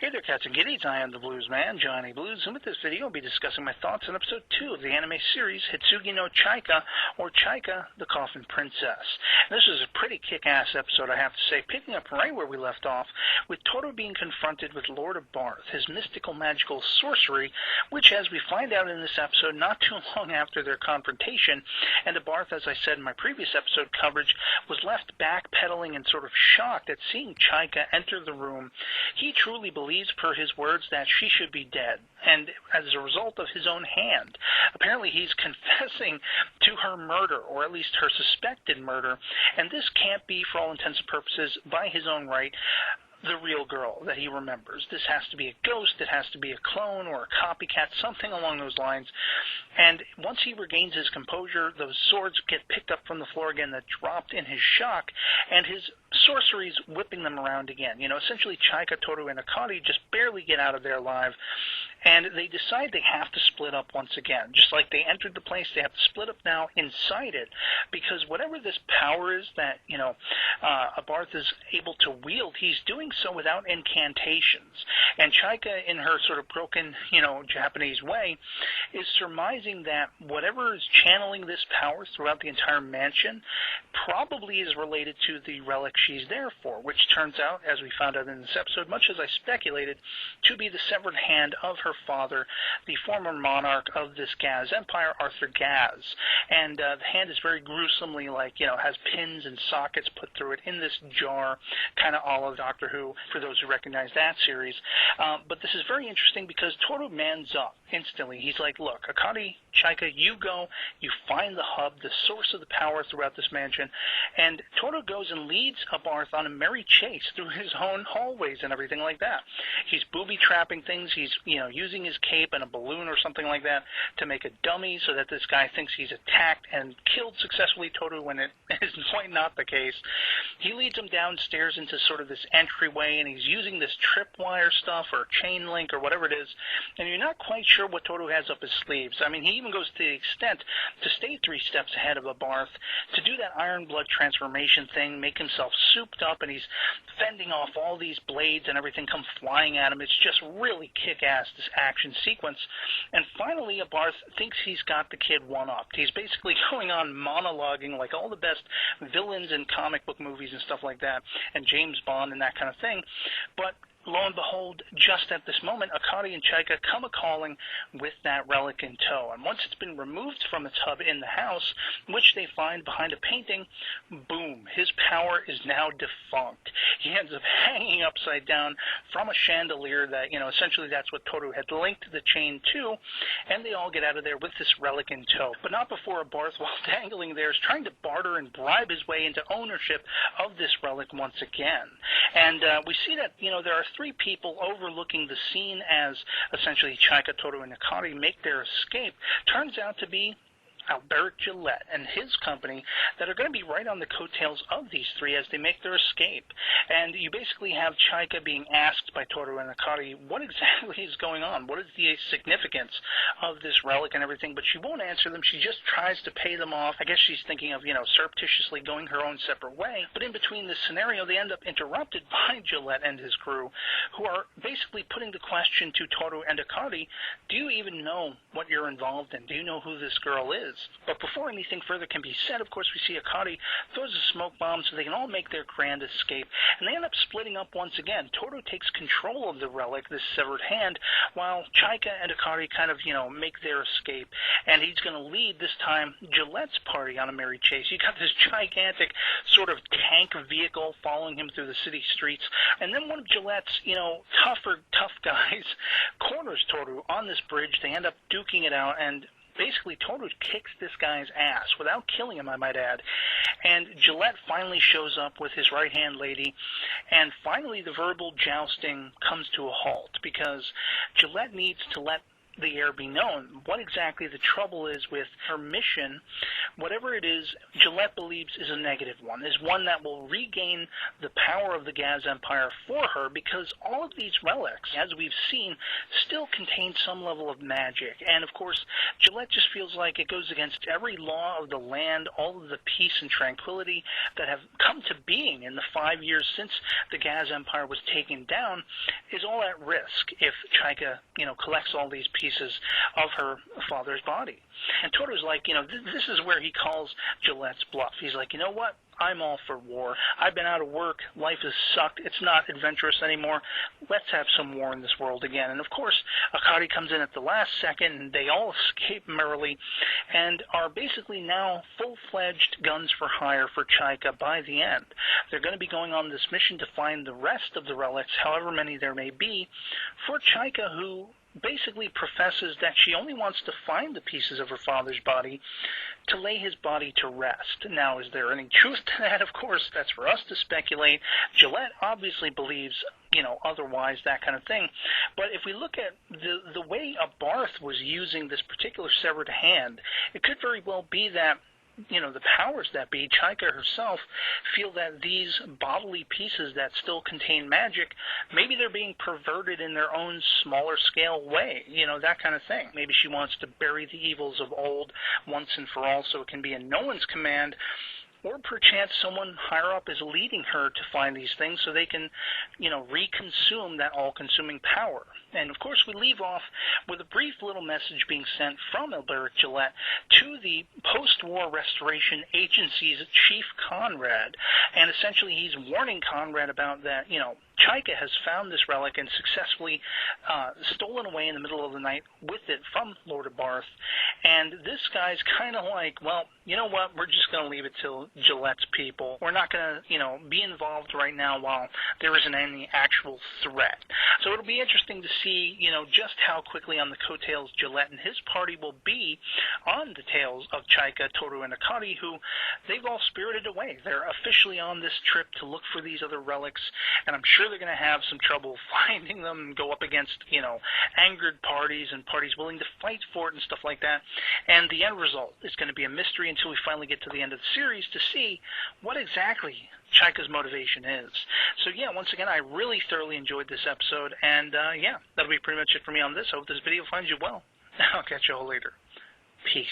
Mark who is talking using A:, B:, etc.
A: Hey there, cats and kitties. I am the Blues Man, Johnny Blues, and with this video I'll be discussing my thoughts on episode 2 of the anime series Hitsugi no Chaika, or Chaika, the Coffin Princess. And this is a pretty kick-ass episode, I have to say, picking up right where we left off, with Toru being confronted with Lord of Barth, his mystical magical sorcery, which, as we find out in this episode, not too long after their confrontation, and Barth, as I said in my previous episode coverage, was left backpedaling and sort of shocked at seeing Chaika enter the room. He truly believes, per his words, that she should be dead, and as a result of his own hand. Apparently he's confessing to her murder, or at least her suspected murder, and this can't be, for all intents and purposes, by his own right, the real girl that he remembers. This has to be a ghost, it has to be a clone or a copycat, something along those lines. And once he regains his composure, those swords get picked up from the floor again that dropped in his shock, and his sorcery's whipping them around again. You know, essentially Chaika, Toru, and Akari just barely get out of there alive, and they decide they have to split up once again. Just like they entered the place, they have to split up now inside it, because whatever this power is that, Barth is able to wield, he's doing so without incantations. And Chaika, in her sort of broken, Japanese way, is surmising that whatever is channeling this power throughout the entire mansion probably is related to the relic she's there for, which turns out, as we found out in this episode, much as I speculated, to be the severed hand of her father, the former monarch of this Gaz Empire, Arthur Gaz. And the hand is very gruesomely, has pins and sockets put through it in this jar, kind of all of Doctor Who, for those who recognize that series. But this is very interesting because Toru mans up instantly. He's like, look, Akari, Chaika, you go, you find the hub, the source of the power throughout this mansion, and Toru goes and leads Barth on a merry chase through his own hallways and everything like that. He's booby-trapping things, he's, using his cape and a balloon or something like that to make a dummy so that this guy thinks he's attacked and killed successfully Toru when it is quite not the case. He leads him downstairs into sort of this entryway, and he's using this tripwire stuff or chain link or whatever it is, and you're not quite sure what Toru has up his sleeves. I mean, he even goes to the extent to stay 3 steps ahead of Barth, to do that iron blood transformation thing, make himself souped up, and he's fending off all these blades and everything come flying at him. It's just really kick-ass, this action sequence. And finally, Barth thinks he's got the kid one-upped. He's basically going on monologuing like all the best villains in comic book movies and stuff like that, and James Bond and that kind of thing. But lo and behold, just at this moment, Akari and Chaika come a-calling with that relic in tow. And once it's been removed from its hub in the house, which they find behind a painting, boom, his power is now defunct. He ends up hanging upside down from a chandelier that, essentially that's what Toru had linked the chain to, and they all get out of there with this relic in tow. But not before Barth, while dangling there, is trying to barter and bribe his way into ownership of this relic once again. And we see that, there are 3 people overlooking the scene as essentially Chaika, Toru, and Akari make their escape. Turns out to be Albert Gillette and his company that are going to be right on the coattails of these 3 as they make their escape. And you basically have Chaika being asked by Toru and Akari what exactly is going on, what is the significance of this relic and everything, but she won't answer them. She just tries to pay them off. I guess she's thinking of, surreptitiously going her own separate way. But in between this scenario, they end up interrupted by Gillette and his crew, who are basically putting the question to Toru and Akari, do you even know what you're involved in? Do you know who this girl is? But before anything further can be said, of course, we see Akari throws a smoke bomb so they can all make their grand escape, and they end up splitting up once again. Toru takes control of the relic, this severed hand, while Chaika and Akari kind of, make their escape, and he's going to lead, this time, Gillette's party on a merry chase. You got this gigantic sort of tank vehicle following him through the city streets, and then one of Gillette's, tough guys corners Toru on this bridge. They end up duking it out, and basically, Toru kicks this guy's ass, without killing him, I might add. And Gillette finally shows up with his right-hand lady, and finally the verbal jousting comes to a halt, because Gillette needs to let the air be known what exactly the trouble is with her mission. Whatever it is, Gillette believes is a negative one, is one that will regain the power of the Gaz Empire for her, because all of these relics, as we've seen, still contain some level of magic. And of course, Gillette just feels like it goes against every law of the land, all of the peace and tranquility that have come to being in the 5 years since the Gaz Empire was taken down. is all at risk if Chaika, collects all these pieces of her father's body. And Toru's like, this is where he calls Gillette's bluff. He's like, you know what? I'm all for war. I've been out of work. Life has sucked. It's not adventurous anymore. Let's have some war in this world again. And, of course, Akari comes in at the last second, and they all escape merrily and are basically now full-fledged guns for hire for Chaika by the end. They're going to be going on this mission to find the rest of the relics, however many there may be, for Chaika, who basically professes that she only wants to find the pieces of her father's body to lay his body to rest. Now, is there any truth to that? Of course, that's for us to speculate. Gillette obviously believes, otherwise, that kind of thing. But if we look at the way Abarth was using this particular severed hand, it could very well be that the powers that be, Chaika herself, feel that these bodily pieces that still contain magic, maybe they're being perverted in their own smaller scale way, that kind of thing. Maybe she wants to bury the evils of old once and for all so it can be in no one's command, or perchance someone higher up is leading her to find these things so they can, reconsume that all-consuming power. And, of course, we leave off with a brief little message being sent from Alberic Gillette to the post-war restoration agency's chief, Conrad. And essentially he's warning Conrad about that, Chaika has found this relic and successfully stolen away in the middle of the night with it from Lord Abarth. And this guy's kind of like, well, you know what, we're just going to leave it to Gillette's people. We're not going to, be involved right now while there isn't any actual threat. So it'll be interesting to see, just how quickly on the coattails Gillette and his party will be on the tails of Chaika, Toru, and Akari, who they've all spirited away. They're officially on this trip to look for these other relics, and I'm sure they're going to have some trouble finding them and go up against, angered parties and parties willing to fight for it and stuff like that. And the end result is going to be a mystery until we finally get to the end of the series to see what exactly Chaika's motivation is. So, yeah, once again, I really thoroughly enjoyed this episode, and, that'll be pretty much it for me on this. I hope this video finds you well. I'll catch you all later. Peace.